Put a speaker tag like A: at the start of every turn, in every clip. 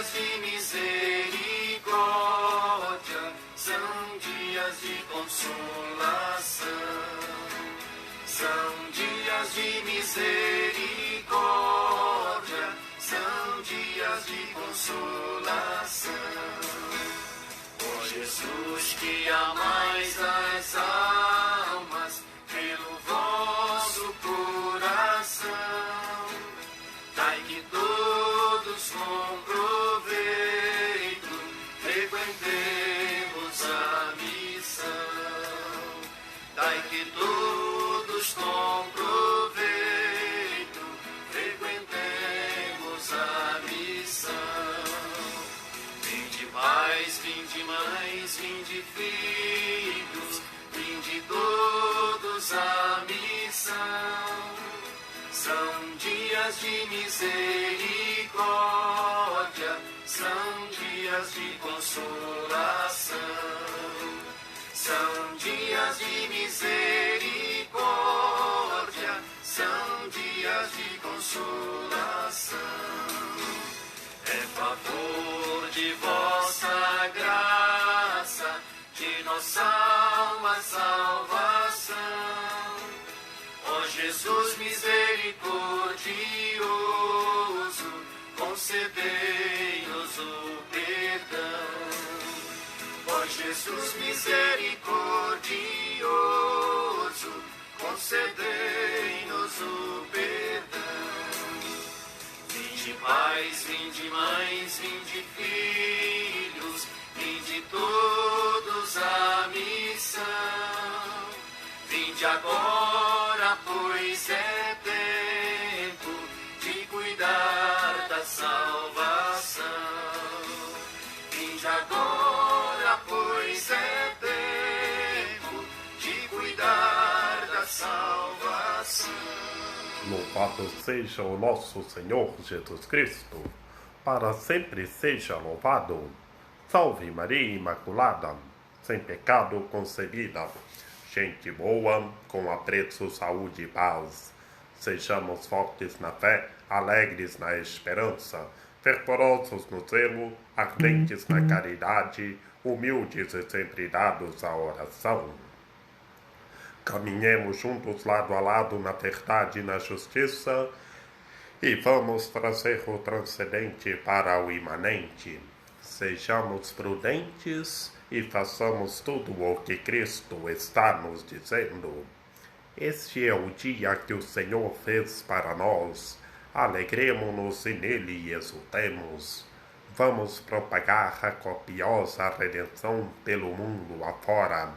A: dias de misericórdia, são dias de consolação. São dias de misericórdia, são dias de consolação. Ó Jesus, que amais as almas pelo vosso coração, dai que todos com proveito frequentemos a missão. Dai que todos com proveito frequentemos a missão. Vinde pais, vinde mães, vinde filhos, vinde todos a missão. São dias de misericórdia, são dias de consolação. São dias de misericórdia, são dias de consolação. É favor de vossa graça, de nossa alma salvação. Ó Jesus misericordioso, concedei-nos o perdão. Ó Jesus misericordioso, concedei-nos o perdão. Vinde pais, vinde mães, vinde filhos, vinde todos à missão. Vinde agora, pois é tempo de cuidar da salvação. Vinde agora, pois é tempo de cuidar da salvação.
B: Louvado seja o nosso Senhor Jesus Cristo, para sempre seja louvado. Salve Maria Imaculada, sem pecado concebida. Gente boa, com apreço, saúde e paz. Sejamos fortes na fé, alegres na esperança, fervorosos no zelo, ardentes na caridade, humildes e sempre dados à oração. Caminhemos juntos lado a lado na verdade e na justiça e vamos trazer o transcendente para o imanente. Sejamos prudentes e façamos tudo o que Cristo está nos dizendo. Este é o dia que o Senhor fez para nós. Alegremo-nos e nele exultemos. Vamos propagar a copiosa redenção pelo mundo afora.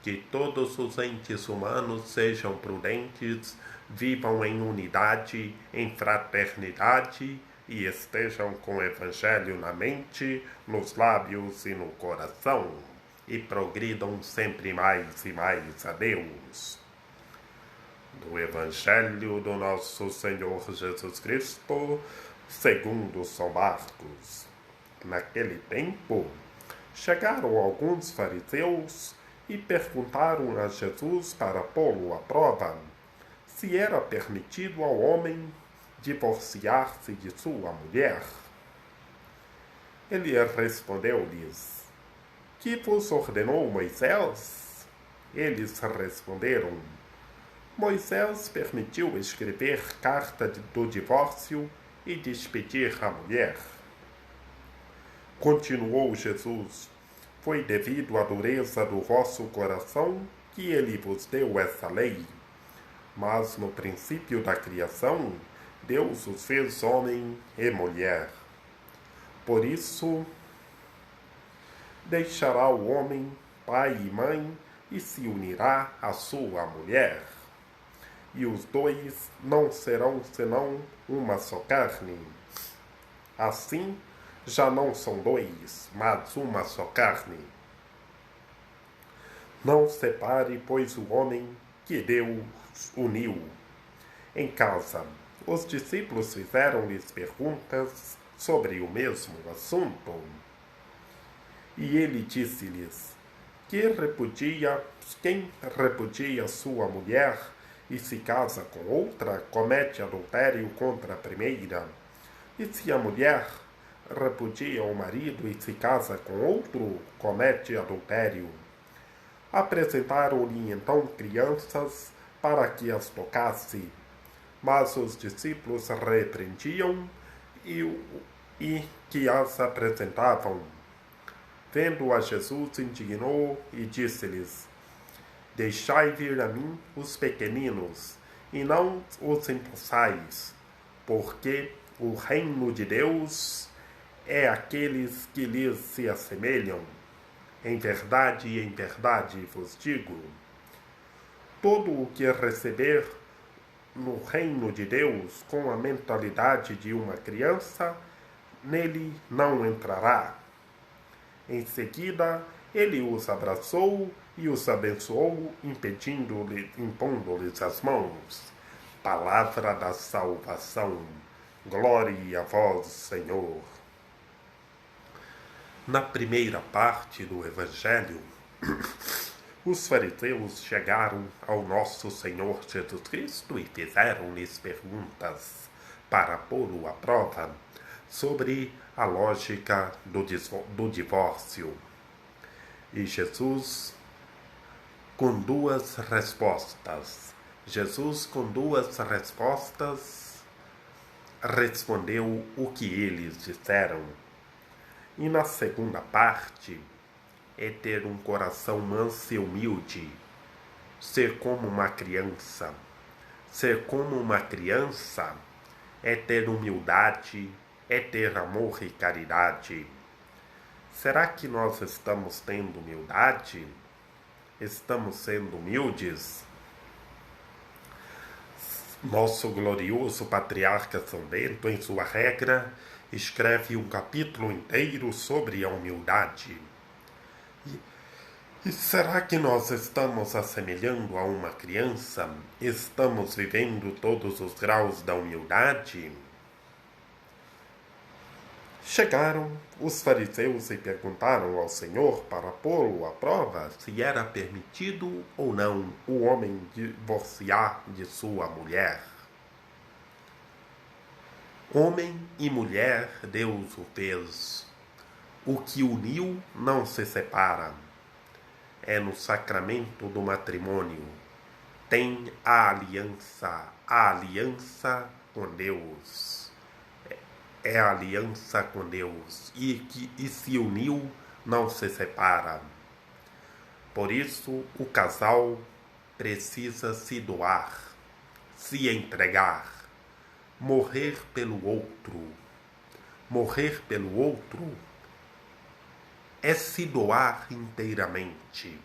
B: Que todos os entes humanos sejam prudentes, vivam em unidade, em fraternidade e estejam com o Evangelho na mente, nos lábios e no coração, e progridam sempre mais e mais a Deus. Do Evangelho do nosso Senhor Jesus Cristo, segundo São Marcos. Naquele tempo, chegaram alguns fariseus e perguntaram a Jesus para pô-lo à prova se era permitido ao homem divorciar-se de sua mulher. Ele respondeu-lhes: Que vos ordenou Moisés? Eles responderam: Moisés permitiu escrever carta do divórcio e despedir a mulher. Continuou Jesus: Foi devido à dureza do vosso coração que ele vos deu essa lei. Mas no princípio da criação, Deus os fez homem e mulher. Por isso, deixará o homem pai e mãe e se unirá à sua mulher. E os dois não serão senão uma só carne. Assim, já não são dois, mas uma só carne. Não separe, pois, o homem que Deus uniu. Em casa, os discípulos fizeram-lhes perguntas sobre o mesmo assunto. E ele disse-lhes: Quem repudia sua mulher e se casa com outra, comete adultério contra a primeira. E se a mulher repudia o marido e se casa com outro, comete adultério. Apresentaram-lhe então crianças para que as tocasse, mas os discípulos repreendiam e que as apresentavam. Vendo a Jesus, indignou e disse-lhes: Deixai vir a mim os pequeninos, e não os impossais, porque o reino de Deus é aqueles que lhes se assemelham. Em verdade vos digo, todo o que receber no reino de Deus com a mentalidade de uma criança, nele não entrará. Em seguida, ele os abraçou e os abençoou, impondo-lhes as mãos. Palavra da salvação. Glória a vós, Senhor. Na primeira parte do Evangelho, os fariseus chegaram ao nosso Senhor Jesus Cristo e fizeram-lhes perguntas para pô-lo à prova sobre a lógica do divórcio. E Jesus com duas respostas. Respondeu o que eles disseram. E na segunda parte é ter um coração manso e humilde, ser como uma criança. Ser como uma criança é ter humildade, é ter amor e caridade. Será que nós estamos tendo humildade? Estamos sendo humildes? Nosso glorioso patriarca São Bento, em sua regra, escreve um capítulo inteiro sobre a humildade. E será que nós estamos assemelhando a uma criança? Estamos vivendo todos os graus da humildade? Chegaram os fariseus e perguntaram ao Senhor para pô-lo à prova se era permitido ou não o homem divorciar de sua mulher. Homem e mulher Deus o fez. O que uniu não se separa. É no sacramento do matrimônio. Tem a aliança com Deus. É a aliança com Deus. E se uniu, não se separa. Por isso, o casal precisa se doar, se entregar. Morrer pelo outro. Morrer pelo outro é se doar inteiramente.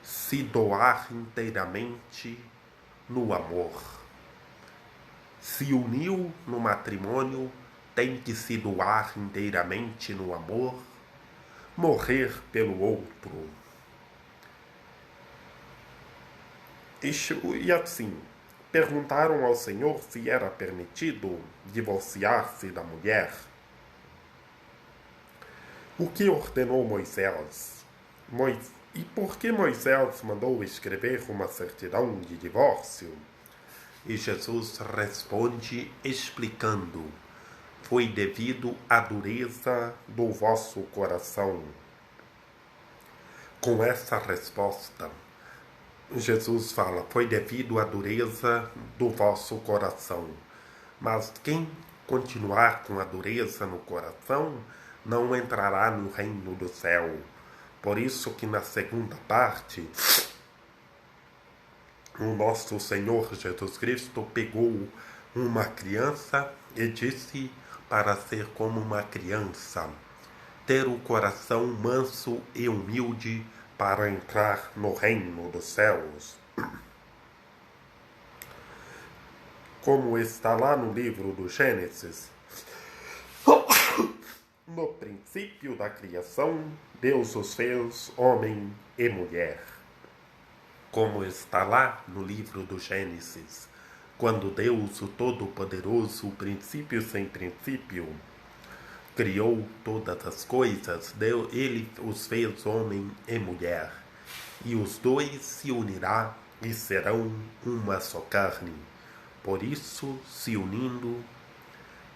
B: Se doar inteiramente no amor. Se uniu no matrimônio, tem que se doar inteiramente no amor. Morrer pelo outro. E assim, perguntaram ao Senhor se era permitido divorciar-se da mulher. O que ordenou Moisés? E por que Moisés mandou escrever uma certidão de divórcio? E Jesus responde explicando: foi devido à dureza do vosso coração. Com essa resposta, Jesus fala: foi devido à dureza do vosso coração. Mas quem continuar com a dureza no coração não entrará no reino do céu. Por isso que na segunda parte, o nosso Senhor Jesus Cristo pegou uma criança e disse para ser como uma criança, ter o coração manso e humilde para entrar no reino dos céus. Como está lá no livro do Gênesis, no princípio da criação, Deus os fez homem e mulher. Como está lá no livro do Gênesis, quando Deus, o Todo-Poderoso, o princípio sem princípio, criou todas as coisas, ele os fez homem e mulher, e os dois se unirão e serão uma só carne. Por isso, se unindo,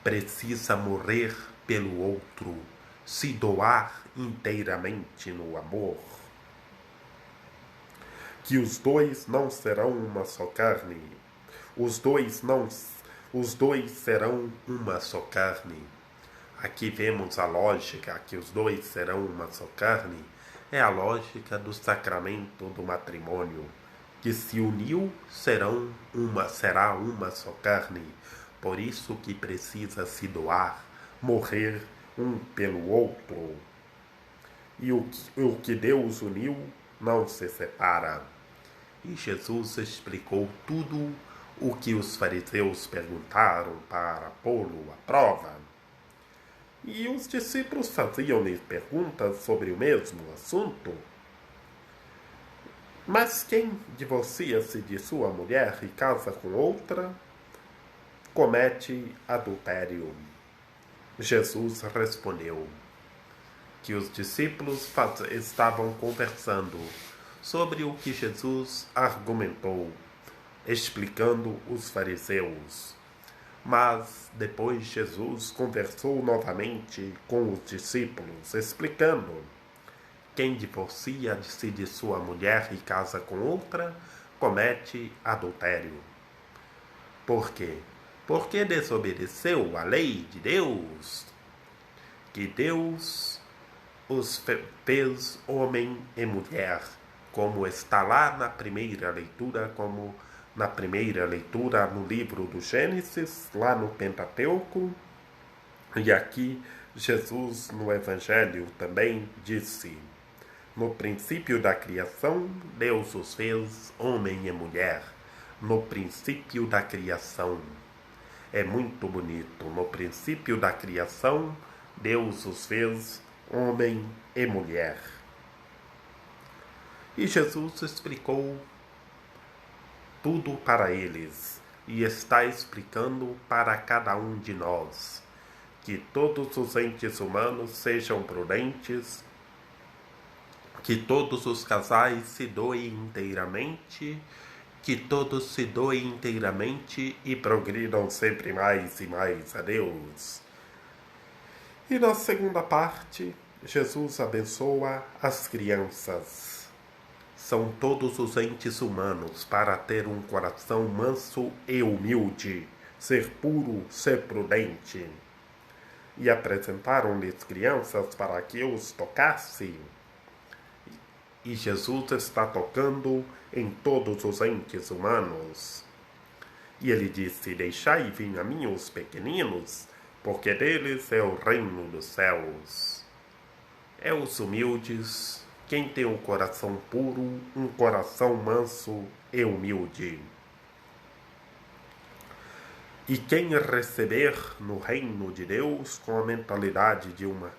B: precisa morrer pelo outro, se doar inteiramente no amor. Que os dois não serão uma só carne. Os dois serão uma só carne. Aqui vemos a lógica que os dois serão uma só carne. É a lógica do sacramento do matrimônio, que se uniu será uma só carne. Por isso que precisa se doar, morrer um pelo outro. E o que Deus uniu não se separa. E Jesus explicou tudo o que os fariseus perguntaram para pô-lo à prova. E os discípulos faziam-lhe perguntas sobre o mesmo assunto. Mas quem divorcia-se de sua mulher e casa com outra, comete adultério. Jesus respondeu que os discípulos estavam conversando sobre o que Jesus argumentou, explicando os fariseus. Mas depois Jesus conversou novamente com os discípulos, explicando: quem divorcia-se de sua mulher e casa com outra, comete adultério. Por quê? Porque desobedeceu a lei de Deus, que Deus os fez homem e mulher, como está lá na primeira leitura, no livro do Gênesis, lá no Pentateuco. E aqui Jesus no Evangelho também disse: no princípio da criação, Deus os fez homem e mulher. No princípio da criação. É muito bonito. No princípio da criação, Deus os fez homem e mulher. E Jesus explicou tudo para eles e está explicando para cada um de nós que todos os entes humanos sejam prudentes, que todos os casais se doem inteiramente, que todos se doem inteiramente e progridam sempre mais e mais a Deus. E na segunda parte, Jesus abençoa as crianças. São todos os entes humanos para ter um coração manso e humilde, ser puro, ser prudente. E apresentaram-lhes crianças para que os tocassem. E Jesus está tocando em todos os entes humanos. E ele disse: deixai vir a mim os pequeninos, porque deles é o reino dos céus. É os humildes, quem tem um coração puro, um coração manso e humilde. E quem receber no reino de Deus com a mentalidade de uma...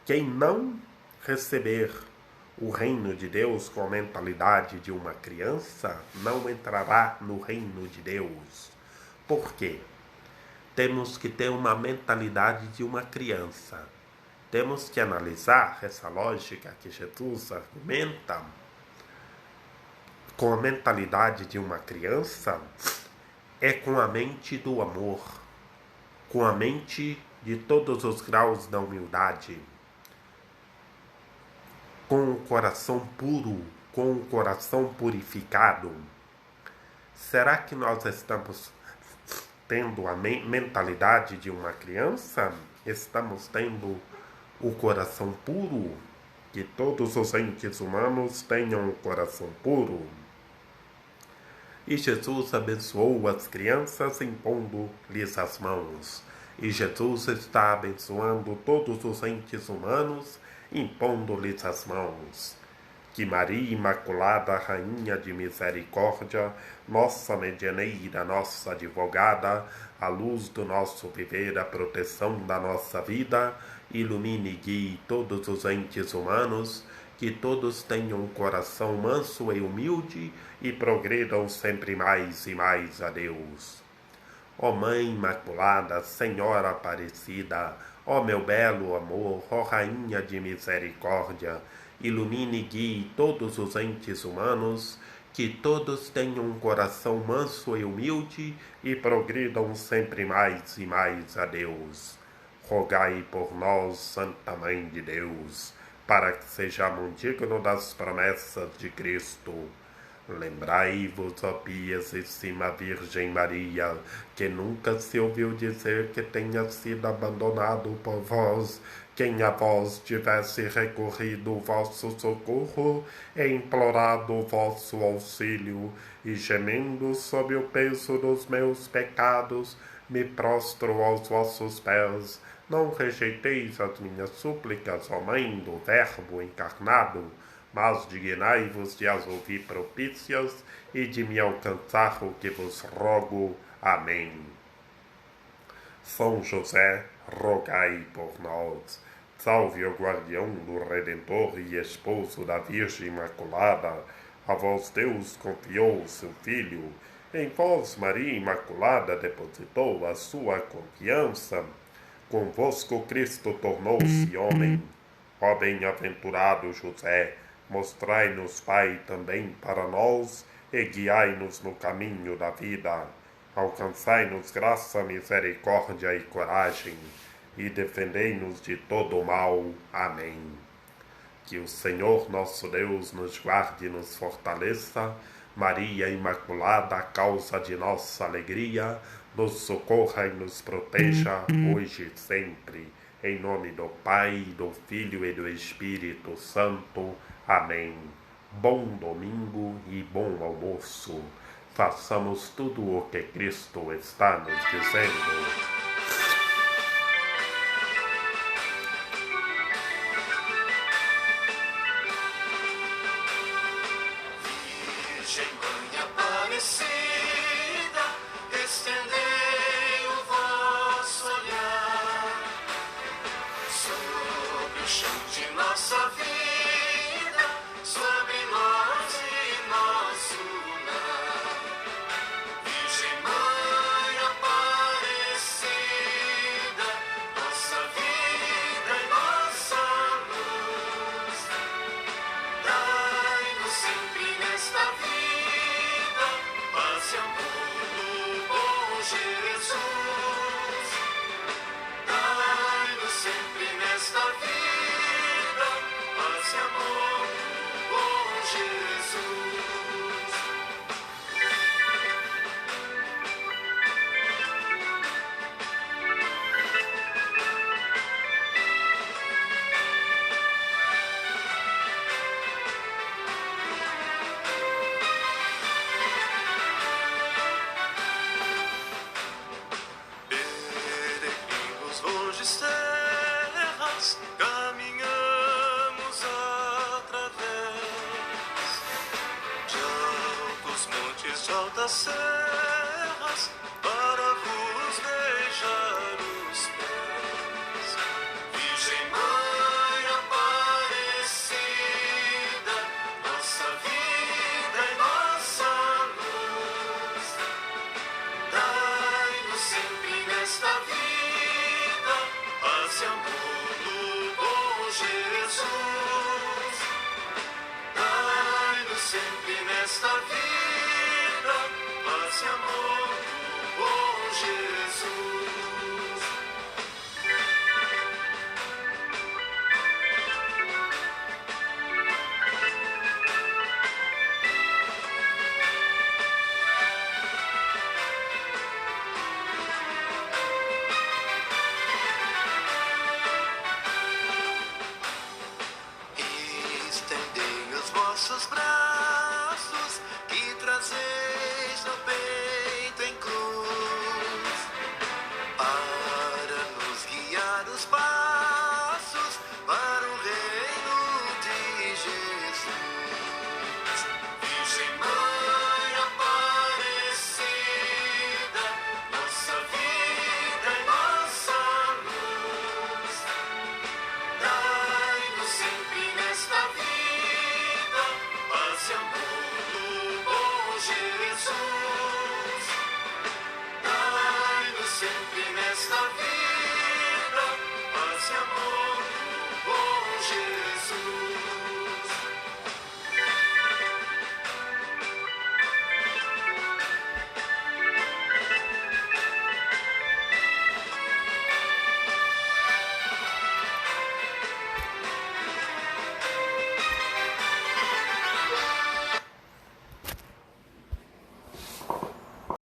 B: Quem não receber o reino de Deus com a mentalidade de uma criança, não entrará no reino de Deus. Por quê? Temos que ter uma mentalidade de uma criança. Temos que analisar essa lógica que Jesus argumenta com a mentalidade de uma criança, é com a mente do amor, com a mente de todos os graus da humildade, com o coração puro, com o coração purificado. Será que nós estamos tendo a mentalidade de uma criança? Estamos tendo o coração puro? Que todos os entes humanos tenham o coração puro. E Jesus abençoou as crianças impondo-lhes as mãos. E Jesus está abençoando todos os entes humanos impondo-lhes as mãos. Que Maria Imaculada, Rainha de Misericórdia, nossa medianeira, nossa advogada, a luz do nosso viver, a proteção da nossa vida, ilumine e guie todos os entes humanos, que todos tenham um coração manso e humilde e progridam sempre mais e mais a Deus. Ó Mãe Imaculada, Senhora Aparecida, ó meu belo amor, ó Rainha de Misericórdia, ilumine e guie todos os entes humanos, que todos tenham um coração manso e humilde e progridam sempre mais e mais a Deus. rogai por nós, Santa Mãe de Deus, para que sejamos dignos das promessas de Cristo. Lembrai-vos, ó piedosíssima Virgem Maria, que nunca se ouviu dizer que tenha sido abandonado por vós, quem a vós tivesse recorrido o vosso socorro e implorado o vosso auxílio, e gemendo sob o peso dos meus pecados, me prostro aos vossos pés. Não rejeiteis as minhas súplicas, ó Mãe do Verbo encarnado, mas dignai-vos de as ouvir propícias e de me alcançar o que vos rogo. Amém. São José, rogai por nós. Salve o guardião do Redentor e esposo da Virgem Imaculada. A vós Deus confiou o seu Filho. Em vós Maria Imaculada depositou a sua confiança. Convosco Cristo tornou-se homem. Ó bem-aventurado José, mostrai-nos, Pai, também para nós, e guiai-nos no caminho da vida. Alcançai-nos graça, misericórdia e coragem, e defendei-nos de todo o mal. Amém. Que o Senhor nosso Deus nos guarde e nos fortaleça. Maria Imaculada, a causa de nossa alegria, nos socorra e nos proteja, hoje e sempre. Em nome do Pai, do Filho e do Espírito Santo. Amém. Bom domingo e bom almoço. Façamos tudo o que Cristo está nos dizendo.
A: Virgem Mãe Aparecida, estendei o vosso olhar sobre o chão de nossa vida, sobre nós e nosso lar. Virgem Mãe Aparecida, nossa vida e nossa luz, dai-nos sempre nesta vida paz e amor do bom Jesus. Dai-nos sempre nesta vida paz e amor do bom Jesus. Peregrinos longes terras, caminhamos através de altos montes, de altas serras, para vos beijar os pés. Virgem Mãe Aparecida, nossa vida e nossa luz, dai-nos sempre nesta vida paz e amor do bom Jesus. Dai-nos sempre nesta vida paz e amor do bom Jesus.